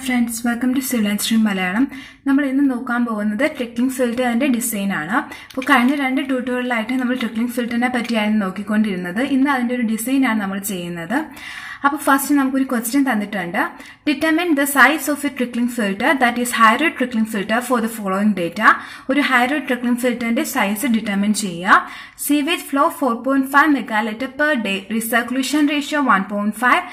friends, welcome to Civil Engineering Malayalam. നമ്മൾ ഇന്ന് നോക്കാൻ പോകുന്നത് ട്രിക്ലിംഗ് ഫിൽറ്ററിന്റെ ഡിസൈൻ ആണ്. അപ്പോൾ കഴിഞ്ഞ രണ്ട് ട്യൂട്ടോറിയലായിട്ട് നമ്മൾ ട്രിക്ലിംഗ് ഫിൽറ്ററിനെ പറ്റിയാണ് നോക്കിക്കൊണ്ടിരുന്നത്. ഇന്ന് അതിന്റെ ഒരു ഡിസൈൻ ആണ് നമ്മൾ ചെയ്യുന്നത്. അപ്പോൾ ഫസ്റ്റ് നമുക്കൊരു ക്വസ്റ്റ്യൻ തന്നിട്ടുണ്ട്. Determine the size of a trickling filter that is high rate trickling filter for the following data. ഒരു ഹൈറോഡ് ട്രിക്ലിംഗ് ഫിൽറ്ററിന്റെ സൈസ് ഡിറ്റർമിൻ ചെയ്യുക. Sewage flow 4.5 megalitre per day, recirculation ratio 1.5,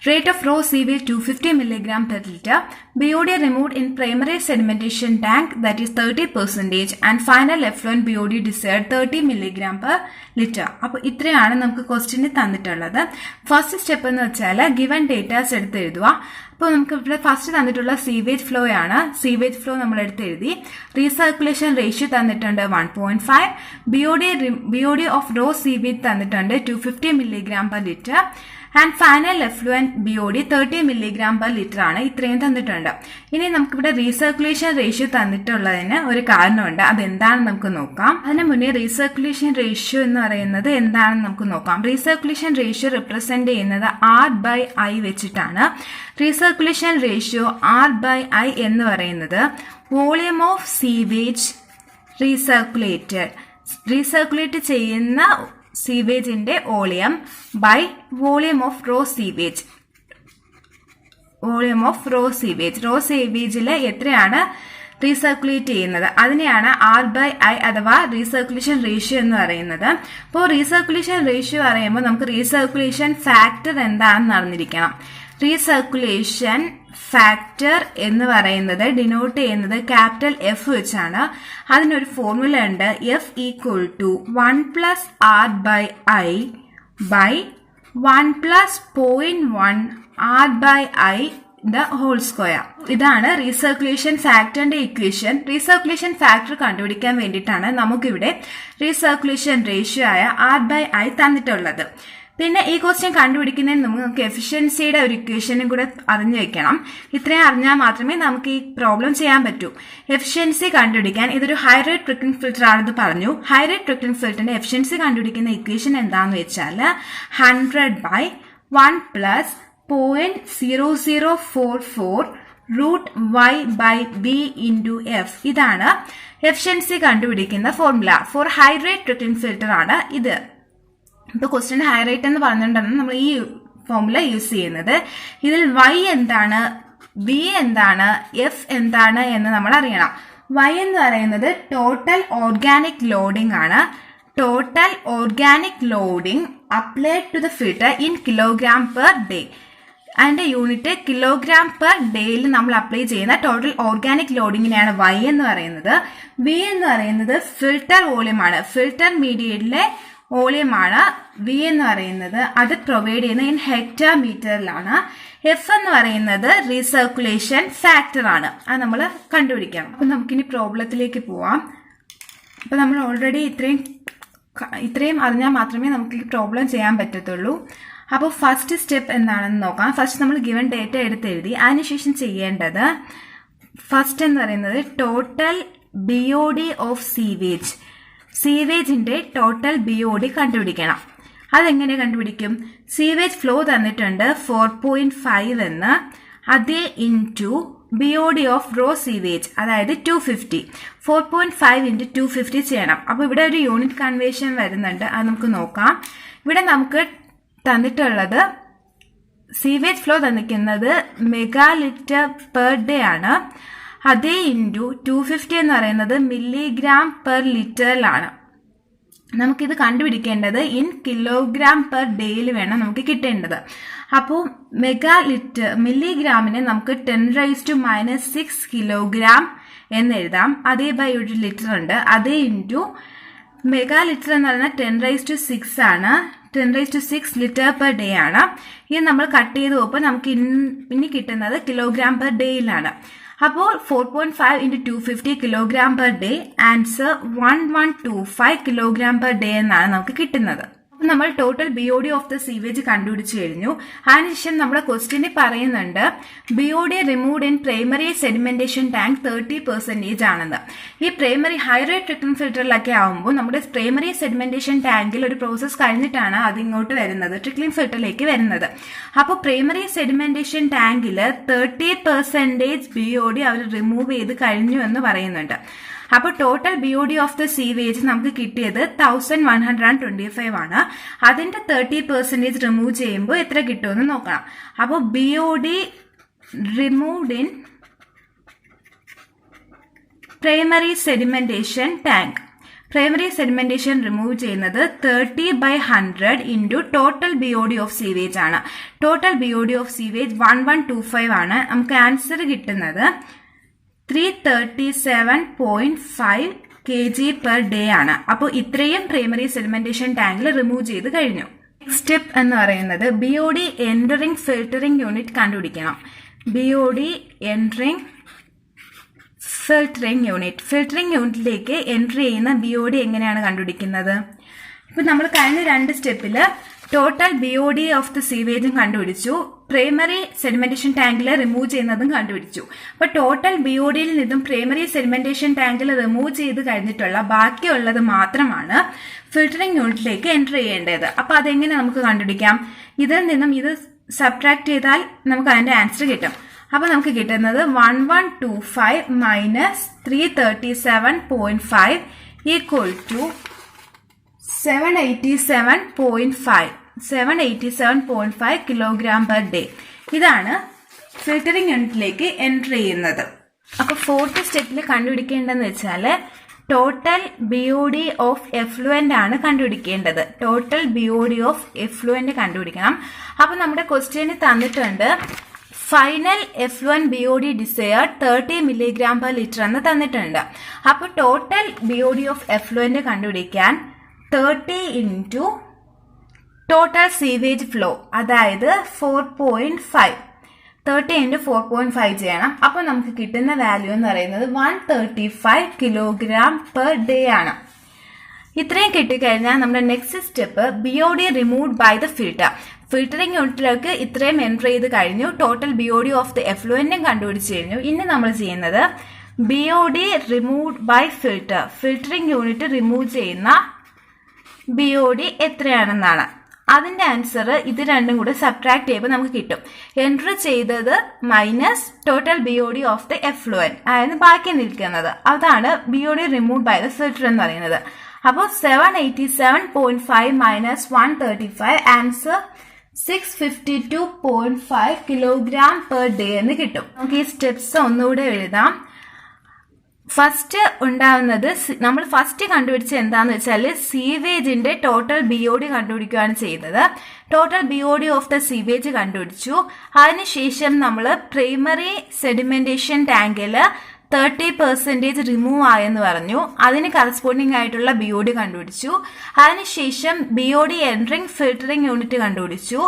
rate of raw sewage 250 mg per liter, BOD removed in primary sedimentation tank that is 30% and final effluent BOD desired 30 mg per liter. അപ്പോൾ ഇത്രയാണ് നമുക്ക് question തന്നിട്ടുള്ളത്. First step എന്ന് വെച്ചാൽ given datas എടുത്ത് എഴുതുക. അപ്പോൾ നമുക്ക് ഇവിടെ ഫസ്റ്റ് തന്നിട്ടുള്ള സീവേജ് ഫ്ലോ ആണ്. സീവേജ് ഫ്ലോ നമ്മൾ എടുത്ത് എഴുതി. റീസർക്കുലേഷൻ റേഷ്യോ തന്നിട്ടുണ്ട് 1.5, BOD ഓഫ് റോ സീവേജ് തന്നിട്ടുണ്ട് 250 mg per liter and final effluent BOD 30 mg per liter ആണ്. ഇത്രയും തന്നിട്ടുണ്ട്. ഇനി നമുക്കിവിടെ റീസർക്കുലേഷൻ റേഷ്യോ തന്നിട്ടുള്ളതിന് ഒരു കാരണമുണ്ട്. അതെന്താണെന്ന് നമുക്ക് നോക്കാം. അതിന് മുന്നേ റീസർക്കുലേഷൻ റേഷ്യോ എന്ന് പറയുന്നത് എന്താണെന്ന് നമുക്ക് നോക്കാം. റീസർക്കുലേഷൻ റേഷ്യോ റിപ്രസെന്റ് ചെയ്യുന്നത് R/I വെച്ചിട്ടാണ്. റീസർക്കുലേഷൻ റേഷ്യോ R/I എന്ന് പറയുന്നത് വോളിയം ഓഫ് സീവേജ് റീസർക്കുലേറ്റ് ചെയ്യുന്ന സീവേജിന്റെ volume by volume of raw sewage. Raw സീവേജിൽ എത്രയാണ് റീസർക്കുലേറ്റ് ചെയ്യുന്നത് അതിനെയാണ് R/I അഥവാ റീസർക്കുലേഷൻ റേഷ്യോ എന്ന് പറയുന്നത്. അപ്പോൾ റീസർക്കുലേഷൻ റേഷ്യോ പറയുമ്പോൾ നമുക്ക് റീസർക്കുലേഷൻ ഫാക്ടർ എന്താണെന്ന് അറിഞ്ഞിരിക്കണം. റീസർക്കുലേഷൻ ഫാക്ടർ എന്ന് പറയുന്നത് ഡിനോട്ട് ചെയ്യുന്നത് ക്യാപിറ്റൽ F വെച്ചാണ്. അതിനൊരു ഫോർമുല ഉണ്ട്. F equal to 1 + R/I by 1 + 0.1 R/I the whole square. ഇതാണ് റീസർക്കുലേഷൻ ഫാക്ടറിന്റെ ഇക്വേഷൻ. റീസർക്കുലേഷൻ ഫാക്ടർ കണ്ടുപിടിക്കാൻ വേണ്ടിയിട്ടാണ് നമുക്കിവിടെ റീസർക്കുലേഷൻ റേഷ്യോ ആയ R/I തന്നിട്ടുള്ളത്. പിന്നെ ഈ ക്വസ്റ്റ്യൻ കണ്ടുപിടിക്കുന്നതിന് നമുക്ക് എഫിഷ്യൻസിയുടെ ഒരു ഇക്വേഷനും കൂടെ അറിഞ്ഞു വെക്കണം. ഇത്രയും അറിഞ്ഞാൽ മാത്രമേ നമുക്ക് ഈ പ്രോബ്ലം ചെയ്യാൻ പറ്റൂ. എഫിഷ്യൻസി കണ്ടുപിടിക്കാൻ ഇതൊരു ഹൈറേറ്റ് ട്രിക്ലിംഗ് ഫിൽറ്റർ ആണെന്ന് പറഞ്ഞു. ഹൈറേറ്റ് ട്രിക്ലിംഗ് ഫിൽറ്ററിന്റെ എഫിഷ്യൻസി കണ്ടുപിടിക്കുന്ന ഇക്വേഷൻ എന്താണെന്ന് വെച്ചാൽ 100/1 + 0.0044 √Y/B × F. ഇതാണ് എഫിഷ്യൻസി കണ്ടുപിടിക്കുന്ന ഫോർമുല. ഫോർ ഹൈറേറ്റ് ട്രിക്ലിംഗ് ഫിൽറ്റർ ആണ് ഇത്. ഇപ്പോൾ ക്വസ്റ്റ്യൻ ഹൈറേറ്റ് എന്ന് പറഞ്ഞിട്ടുണ്ടെന്ന് നമ്മൾ ഈ ഫോർമുല യൂസ് ചെയ്യുന്നത്. ഇതിൽ Y എന്താണ്, B എന്താണ്, F എന്താണ് എന്ന് നമ്മൾ അറിയണം. Y എന്ന് പറയുന്നത് ടോട്ടൽ ഓർഗാനിക് ലോഡിംഗ് ആണ്. Total organic loading applied to the filter in kilogram per day. അതിന്റെ യൂണിറ്റ് കിലോഗ്രാം പെർ ഡേയിൽ നമ്മൾ അപ്ലൈ ചെയ്യുന്ന ടോട്ടൽ ഓർഗാനിക് ലോഡിങ്ങിനെയാണ് Y എന്ന് പറയുന്നത്. B എന്ന് പറയുന്നത് ഫിൽറ്റർ വോളിയം ആണ്. ഫിൽറ്റർ മീഡിയറ്റിലെ വോളിയമാണ് V എന്ന് പറയുന്നത്. അത് പ്രൊവൈഡ് ചെയ്യുന്ന ഇൻ ഹെക്ടർ മീറ്ററിലാണ്. F എന്ന് പറയുന്നത് റീസർക്കുലേഷൻ ഫാക്ടർ ആണ്. അത് നമ്മൾ കണ്ടുപിടിക്കണം. അപ്പൊ നമുക്കിനി പ്രോബ്ലത്തിലേക്ക് പോവാം. അപ്പൊ നമ്മൾ ഓൾറെഡി ഇത്രയും അറിഞ്ഞാൽ മാത്രമേ നമുക്ക് ഈ പ്രോബ്ലം ചെയ്യാൻ പറ്റത്തുള്ളൂ. അപ്പോൾ ഫസ്റ്റ് സ്റ്റെപ്പ് എന്താണെന്ന് നോക്കാം. ഫസ്റ്റ് നമ്മൾ ഗിവൺ ഡേറ്റ എടുത്ത് എഴുതി. അതിനുശേഷം ചെയ്യേണ്ടത് ഫസ്റ്റ് എന്ന് പറയുന്നത് ടോട്ടൽ BOD ഓഫ് സീവേജിന്റെ ടോട്ടൽ BOD കണ്ടുപിടിക്കണം. അതെങ്ങനെ കണ്ടുപിടിക്കും? സീവേജ് ഫ്ലോ തന്നിട്ടുണ്ട് 4.5 എന്ന്. അതേ into BOD of raw sewage അതായത് 250. 4.5 × 250 ചെയ്യണം. അപ്പോൾ ഇവിടെ ഒരു യൂണിറ്റ് കൺവേർഷൻ വരുന്നുണ്ട്. അത് നമുക്ക് നോക്കാം. ഇവിടെ നമുക്ക് തന്നിട്ടുള്ളത് സീവേജ് ഫ്ലോ തന്നിരിക്കുന്നത് മെഗാലിറ്റർ പെർ ഡേ ആണ്. അതേ ഇൻറ്റു 250 എന്ന് പറയുന്നത് മില്ലിഗ്രാം പെർ ലിറ്ററിലാണ്. നമുക്കിത് കണ്ടുപിടിക്കേണ്ടത് ഇൻ കിലോഗ്രാം പെർ ഡേയിൽ വേണം നമുക്ക് കിട്ടേണ്ടത്. അപ്പോൾ മില്ലിഗ്രാമിനെ നമുക്ക് 10⁻⁻6 കിലോഗ്രാം എന്ന് എഴുതാം. അതേ ബൈ ഒരു ലിറ്റർ ഉണ്ട്. അതേ ഇൻറ്റു മെഗാലിറ്റർ എന്ന് പറയുന്നത് 10⁻6 ആണ്. 10⁻6 ലിറ്റർ പെർ ഡേ ആണ്. ഇത് നമ്മൾ കട്ട് ചെയ്ത് പോകുമ്പോൾ നമുക്ക് ഇനി കിട്ടുന്നത് കിലോഗ്രാം പെർ ഡേയിലാണ്. അപ്പോൾ 4.5 × 250 kilogram per day. Answer 1125 kilogram per day എന്നാണ് നമുക്ക് കിട്ടുന്നത്. നമ്മൾ total BOD of the sewage കണ്ടുപിടിച്ചു കഴിഞ്ഞു. അതിനുശേഷം നമ്മുടെ ക്വസ്റ്റ്യനിൽ പറയുന്നുണ്ട് BOD removed in primary sedimentation tank 30% ആണെന്ന്. ഈ പ്രൈമറി ഹൈ റേറ്റ് ട്രിക്ലിംഗ് ഫിൽറ്ററിലൊക്കെ ആകുമ്പോൾ നമ്മുടെ പ്രൈമറി സെഡിമെന്റേഷൻ ടാങ്കിൽ ഒരു പ്രോസസ് കഴിഞ്ഞിട്ടാണ് അത് ഇങ്ങോട്ട് വരുന്നത്, ട്രിക്ലിംഗ് ഫിൽറ്ററിലേക്ക് വരുന്നത്. അപ്പോൾ പ്രൈമറി സെഡിമെന്റേഷൻ ടാങ്കിൽ 30% BOD അവർ റിമൂവ് ചെയ്ത് കഴിഞ്ഞു എന്ന് പറയുന്നുണ്ട്. അപ്പോൾ total BOD of the sewage നമുക്ക് കിട്ടിയത് 1125 ആണ്. അതിന്റെ 30% റിമൂവ് ചെയ്യുമ്പോൾ എത്ര കിട്ടുമെന്ന് നോക്കണം. അപ്പോൾ BOD removed in primary sedimentation tank, primary sedimentation remove ചെയ്യുന്നത് 30/100 into total BOD of sewage ആണ്. ടോട്ടൽ BOD ഓഫ് സീവേജ് 1125 ആണ്. നമുക്ക് ആൻസർ കിട്ടുന്നത് 337.5 kg per day ആണ്. അപ്പോൾ ഇത്രയും പ്രൈമറി സെഡിമെന്റേഷൻ ടാങ്കിൽ റിമൂവ് ചെയ്ത് കഴിഞ്ഞു. നെക്സ്റ്റ് സ്റ്റെപ്പ് എന്ന് പറയുന്നത് BOD എൻറ്ററിംഗ് ഫിൽറ്ററിംഗ് യൂണിറ്റ് കണ്ടുപിടിക്കണം. BOD entering filtering unit, filtering യൂണിറ്റിലേക്ക് എൻട്രി ചെയ്യുന്ന BOD എങ്ങനെയാണ് കണ്ടുപിടിക്കുന്നത്? ഇപ്പൊ നമ്മൾ കഴിഞ്ഞ 2 സ്റ്റെപ്പിൽ ടോട്ടൽ BOD ഓഫ് ദ സീവേജും കണ്ടുപിടിച്ചു, പ്രൈമറി സെഡിമെന്റേഷൻ ടാങ്കിൽ റിമൂവ് ചെയ്യുന്നതും കണ്ടുപിടിച്ചു. അപ്പൊ ടോട്ടൽ BODയിൽ നിന്നും പ്രൈമറി സെഡിമെന്റേഷൻ ടാങ്കിൽ റിമൂവ് ചെയ്ത് കഴിഞ്ഞിട്ടുള്ള ബാക്കിയുള്ളത് മാത്രമാണ് ഫിൽറ്ററിംഗ് യൂണിറ്റിലേക്ക് എൻട്രി ചെയ്യേണ്ടത്. അപ്പൊ അതെങ്ങനെ നമുക്ക് കണ്ടുപിടിക്കാം? ഇതിൽ നിന്നും ഇത് സബ്ട്രാക്ട് ചെയ്താൽ നമുക്ക് അതിന്റെ ആൻസർ കിട്ടും. അപ്പൊ നമുക്ക് കിട്ടുന്നത് 1125 minus 337.5 equal to 787.5 kilogram per day. ഇതാണ് ഫിൽറ്ററിംഗ് യൂണിറ്റിലേക്ക് എൻട്രി ചെയ്യുന്നത്. അപ്പൊ 4th സ്റ്റെപ്പിൽ കണ്ടുപിടിക്കേണ്ടതെന്ന് വെച്ചാൽ ടോട്ടൽ BOD ഓഫ് എഫ്ലുവന്റ് ആണ് കണ്ടുപിടിക്കേണ്ടത്. ടോട്ടൽ BOD ഓഫ് എഫ്ലുവന്റ് കണ്ടുപിടിക്കണം. അപ്പൊ നമ്മുടെ ക്വസ്റ്റ്യന് തന്നിട്ടുണ്ട് final effluent BOD desire 30 mg/L എന്ന് തന്നിട്ടുണ്ട്. അപ്പൊ ടോട്ടൽ BOD ഓഫ് എഫ്ലുവന്റ് കണ്ടുപിടിക്കാൻ 30 ഇൻറ്റു ടോട്ടൽ സീവേജ് ഫ്ലോ, അതായത് 4.5, 30 ഇൻറ്റു 4.5 ചെയ്യണം. അപ്പോൾ നമുക്ക് കിട്ടുന്ന വാല്യൂ എന്ന് പറയുന്നത് 135 കിലോഗ്രാം പെർ ഡേ ആണ്. ഇത്രയും കിട്ടിക്കഴിഞ്ഞാൽ നമ്മുടെ next step BOD removed by the filter. Filtering യൂണിറ്റിലേക്ക് ഇത്രയും എൻട്രി ചെയ്ത് കഴിഞ്ഞു, ടോട്ടൽ BOD ഓഫ് ദ എഫ്ലുവന്റും കണ്ടുപിടിച്ച് കഴിഞ്ഞു. ഇനി നമ്മൾ ചെയ്യുന്നത് BOD removed by filter, filtering unit remove ചെയ്യുന്ന BOD എത്രയാണെന്നാണ്. അതിന്റെ ആൻസർ ഇത് രണ്ടും കൂടെ സബ്ട്രാക്ട് ചെയ്യുമ്പോൾ നമുക്ക് കിട്ടും. എൻട്രി ചെയ്തത് minus total BOD of the effluent, അതായത് ബാക്കി നിൽക്കുന്നത്, അതാണ് BOD removed by the filter എന്ന് പറയുന്നത്. അപ്പോൾ 787.5 minus 135, answer 652.5 kilogram per day എന്ന് കിട്ടും. നമുക്ക് ഈ സ്റ്റെപ്സ് ഒന്നുകൂടെ എഴുതാം. ഫസ്റ്റ് ഉണ്ടാവുന്നത് നമ്മൾ ഫസ്റ്റ് കണ്ടുപിടിച്ച എന്താന്ന് വെച്ചാൽ സീവേജിന്റെ ടോട്ടൽ BOD കണ്ടുപിടിക്കുകയാണ് ചെയ്തത്. Total BOD of the sewage കണ്ടുപിടിച്ചു. അതിനുശേഷം നമ്മൾ പ്രൈമറി സെഡിമെന്റേഷൻ ടാങ്കിൽ 30% റിമൂവ് ആയെന്ന് പറഞ്ഞു. അതിന് കറസ്പോണ്ടിങ് ആയിട്ടുള്ള BOD കണ്ടുപിടിച്ചു. അതിനുശേഷം BOD എൻട്രിംഗ് ഫിൽറ്ററിംഗ് യൂണിറ്റ് കണ്ടുപിടിച്ചു.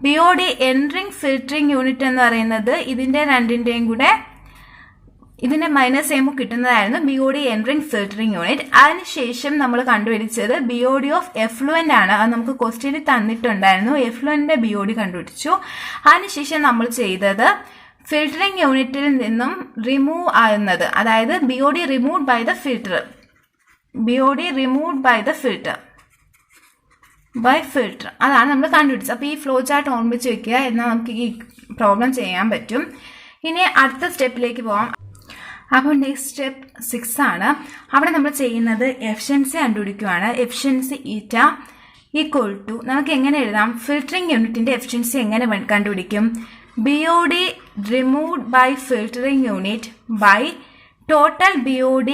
BOD എൻട്രിംഗ് ഫിൽറ്ററിംഗ് യൂണിറ്റ് എന്ന് പറയുന്നത് ഇതിന്റെ രണ്ടിന്റെയും കൂടെ ഇതിന്റെ മൈനസ് ചെയ്യുമ്പോൾ കിട്ടുന്നതായിരുന്നു BOD എൻട്രിംഗ് ഫിൽറ്ററിംഗ് യൂണിറ്റ്. അതിനുശേഷം നമ്മൾ കണ്ടുപിടിച്ചത് BOD ഓഫ് എഫ്ലുവന്റ് ആണ്. അത് നമുക്ക് ക്വസ്റ്റ്യനിൽ തന്നിട്ടുണ്ടായിരുന്നു. എഫ്ലുവന്റിന്റെ BOD കണ്ടുപിടിച്ചു. അതിനുശേഷം നമ്മൾ ചെയ്തത് ഫിൽറ്ററിംഗ് യൂണിറ്റിൽ നിന്നും റിമൂവ് ആകുന്നത്, അതായത് BOD removed by the filter, BOD removed by the filter അതാണ് നമ്മൾ കണ്ടുപിടിച്ചത്. അപ്പൊ ഈ ഫ്ലോ ചാർട്ട് ഓർമ്മിച്ച് വെക്കുക, എന്നാൽ നമുക്ക് ഈ പ്രോബ്ലം ചെയ്യാൻ പറ്റും. ഇനി അടുത്ത സ്റ്റെപ്പിലേക്ക് പോവാം. അപ്പോൾ നെക്സ്റ്റ് സ്റ്റെപ്പ് 6 ആണ്. അവിടെ നമ്മൾ ചെയ്യുന്നത് എഫിഷ്യൻസി കണ്ടുപിടിക്കുകയാണ്. എഫിഷ്യൻസി ഈറ്റ ഈക്വൽ ടു, നമുക്ക് എങ്ങനെ എഴുതാം? ഫിൽറ്ററിംഗ് യൂണിറ്റിന്റെ എഫിഷ്യൻസി എങ്ങനെ കണ്ടുപിടിക്കും? BOD removed by filtering unit by total BOD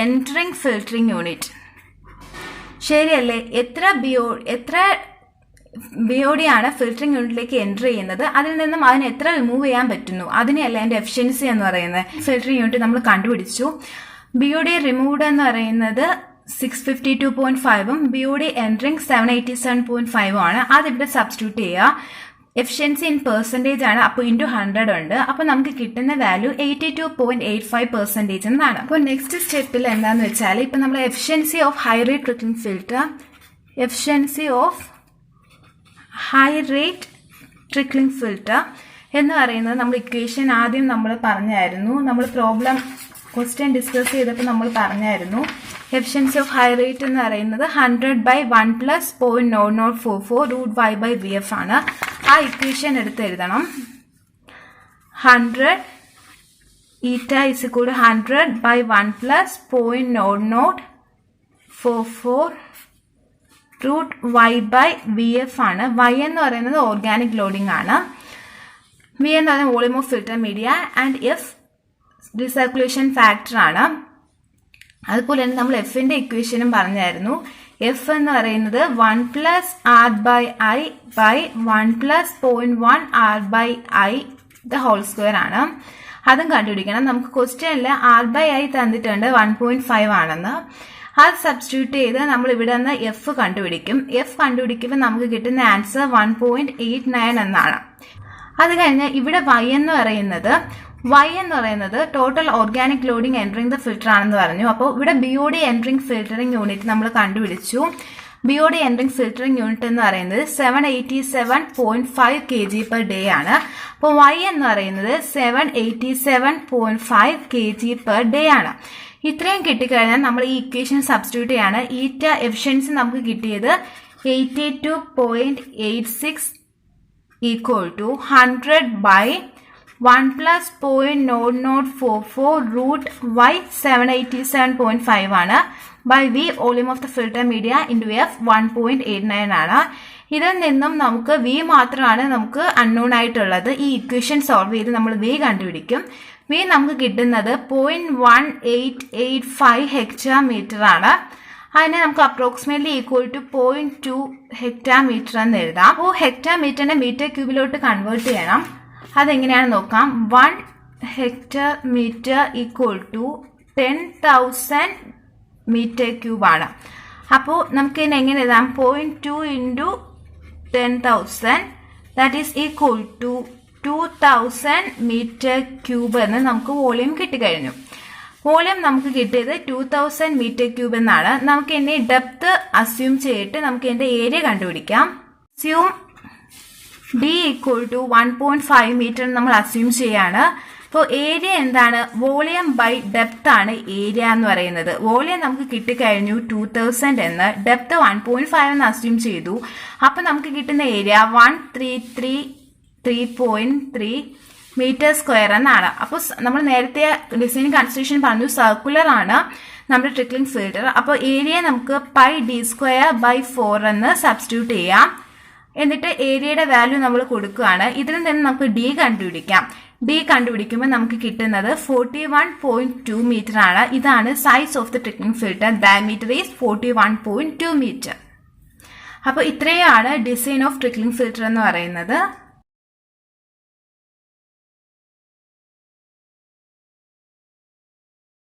entering filtering unit. ശരിയല്ലേ? എത്ര BOD ആണ് ഫിൽറ്ററിംഗ് യൂണിറ്റിലേക്ക് എൻട്രി ചെയ്യുന്നത്, അതിൽ നിന്നും അതിന് എത്ര റിമൂവ് ചെയ്യാൻ പറ്റുന്നു, അതിനെയല്ല അതിന്റെ എഫിഷ്യൻസി എന്ന് പറയുന്നത്. ഫിൽറ്ററിംഗ് യൂണിറ്റ് നമ്മൾ കണ്ടുപിടിച്ചു. BOD റിമൂവ്ഡ് എന്ന് പറയുന്നത് 652.5ഉം BOD എൻട്രിംഗ് 787.5ഉം ആണ്. അതിവിടെ സബ്സ്റ്റിറ്റ്യൂട്ട് ചെയ്യുക. എഫിഷ്യൻസി ഇൻ പെർസെന്റേജ് ആണ്, അപ്പോൾ ഇൻറ്റു 100 ഉണ്ട്. അപ്പൊ നമുക്ക് കിട്ടുന്ന വാല്യൂ 82.85% എന്നാണ്. അപ്പോൾ നെക്സ്റ്റ് സ്റ്റെപ്പിൽ എന്താന്ന് വെച്ചാൽ ഇപ്പൊ നമ്മൾ efficiency of high rate trickling filter, efficiency of high rate trickling filter എന്ന് പറയുന്നത് നമ്മൾ ഇക്വേഷൻ ആദ്യം നമ്മൾ പറഞ്ഞായിരുന്നു. നമ്മൾ ക്വസ്റ്റ്യൻ ഡിസ്കസ് ചെയ്തപ്പോൾ നമ്മൾ പറഞ്ഞായിരുന്നു എഫിഷ്യൻസി ഓഫ് ഹൈ റേറ്റ് എന്ന് പറയുന്നത് 100/1 + 0.0044 √y/vf ആണ്. ആ ഇക്വേഷൻ എടുത്ത് എഴുതണം. 100 eta is equal to 100/1 + 0.0044 √y/vf ആണ്. y എന്ന് പറയുന്നത് ഓർഗാനിക് ലോഡിംഗ് ആണ്. v എന്ന് പറയുന്നത് volume of filter media and F recirculation factor ആണ്. അതുപോലെ തന്നെ നമ്മൾ എഫിന്റെ ഇക്വേഷനും പറഞ്ഞായിരുന്നു. എഫ് എന്ന് പറയുന്നത് 1 + r/i/1 + 0.1 r/i the whole square ആണ്. അതും കണ്ടുപിടിക്കണം. നമുക്ക് ക്വസ്റ്റ്യനിൽ r/i തന്നിട്ടുണ്ട് 1.5 ആണെന്ന്. അത് സബ്സ്റ്റിറ്റ്യൂട്ട് ചെയ്ത് നമ്മൾ ഇവിടെ നിന്ന് എഫ് കണ്ടുപിടിക്കും. എഫ് കണ്ടുപിടിക്കുമ്പോൾ നമുക്ക് കിട്ടുന്ന ആൻസർ 1.89 എന്നാണ്. അത് കഴിഞ്ഞ് ഇവിടെ y എന്ന് പറയുന്നത് total organic loading entering the filter ആണെന്ന് പറഞ്ഞു. അപ്പോൾ ഇവിടെ BOD എൻട്രിങ് ഫിൽറ്ററിംഗ് യൂണിറ്റ് നമ്മൾ കണ്ടുപിടിച്ചു. BOD എൻട്രിങ് ഫിൽറ്ററിംഗ് യൂണിറ്റ് എന്ന് പറയുന്നത് 787.5 kg/day ആണ്. അപ്പോൾ y എന്ന് പറയുന്നത് 787.5 kg/day ആണ്. ഇത്രയും കിട്ടിക്കഴിഞ്ഞാൽ നമ്മൾ ഈ ഇക്വേഷൻ സബ്സ്റ്റിറ്റ്യൂട്ട് ചെയ്യാണ്. ഈറ്റ എഫിഷ്യൻസി നമുക്ക് കിട്ടിയത് 82.86 equal to 100/1 + 0.0044 √y/787.5 ആണ്. by v volume of the filter media into F 1.89 ആണ്. ഇതിൽ നിന്നും നമുക്ക് v മാത്രമാണ് നമുക്ക് അൺനോൺ ആയിട്ടുള്ളത്. ഈ ഇക്വേഷൻ സോൾവ് ചെയ്ത് നമ്മൾ v കണ്ടുപിടിക്കും. v നമുക്ക് കിട്ടുന്നത് 0.1885 ഹെക്ടാമീറ്റർ ആണ്. അതിനെ നമുക്ക് അപ്രോക്സിമേറ്റ്ലി ഈക്വൽ ടു 0.2 ഹെക്ടാമീറ്റർ എന്ന് എഴുതാം. അപ്പോൾ ഹെക്ടാമീറ്ററിനെ മീറ്റർ ക്യൂബിലോട്ട് കൺവേർട്ട് ചെയ്യണം. അതെങ്ങനെയാണെന്ന് നോക്കാം. 1 hectometre equal to 10,000 metre cube ആണ്. അപ്പോൾ നമുക്ക് ഇതിനെ എങ്ങനെ എഴുതാം? 0.2 × 10,000 that is equal to 2,000 metre cube എന്ന് നമുക്ക് വോളിയം കിട്ടിക്കഴിഞ്ഞു. വോളിയം നമുക്ക് കിട്ടിയത് 2,000 മീറ്റർ ക്യൂബ് എന്നാണ്. നമുക്ക് ഇനി ഡെപ്ത് അസ്യൂം ചെയ്തിട്ട് നമുക്ക് ഇതിന്റെ ഏരിയ കണ്ടുപിടിക്കാം. Assume d equal to 1.5 metre നമ്മൾ അസ്യൂം ചെയ്യാണ്. അപ്പോൾ ഏരിയ എന്താണ്? വോളിയം ബൈ ഡെപ്ത് ആണ് ഏരിയ എന്ന് പറയുന്നത്. വോളിയം നമുക്ക് കിട്ടിക്കഴിഞ്ഞു 2,000 എന്ന്, ഡെപ്ത് 1.5 എന്ന് അസ്യൂം ചെയ്തു. അപ്പൊ നമുക്ക് കിട്ടുന്ന ഏരിയ 133.3 മീറ്റർ സ്ക്വയർ എന്നാണ്. അപ്പോൾ നമ്മൾ നേരത്തെ ഡിസൈൻ കൺസ്ട്രക്ഷൻ പറഞ്ഞു സർക്കുലർ ആണ് നമ്മുടെ ട്രിക്ലിംഗ് ഫിൽറ്റർ. അപ്പോൾ ഏരിയ നമുക്ക് πd²/4 എന്ന് സബ്സ്റ്റിറ്റ്യൂട്ട് ചെയ്യാം. എന്നിട്ട് ഏരിയയുടെ വാല്യൂ നമ്മൾ കൊടുക്കുകയാണ്. ഇതിൽ നിന്ന് നമുക്ക് d കണ്ടുപിടിക്കാം. d കണ്ടുപിടിക്കുമ്പോൾ നമുക്ക് കിട്ടുന്നത് 41.2 മീറ്റർ ആണ്. ഇതാണ് size of the trickling filter. Diameter is 41.2 metre. അപ്പോൾ ഇത്രയാണ് ഡിസൈൻ ഓഫ് ട്രിക്ലിംഗ് ഫിൽറ്റർ എന്ന് പറയുന്നത്.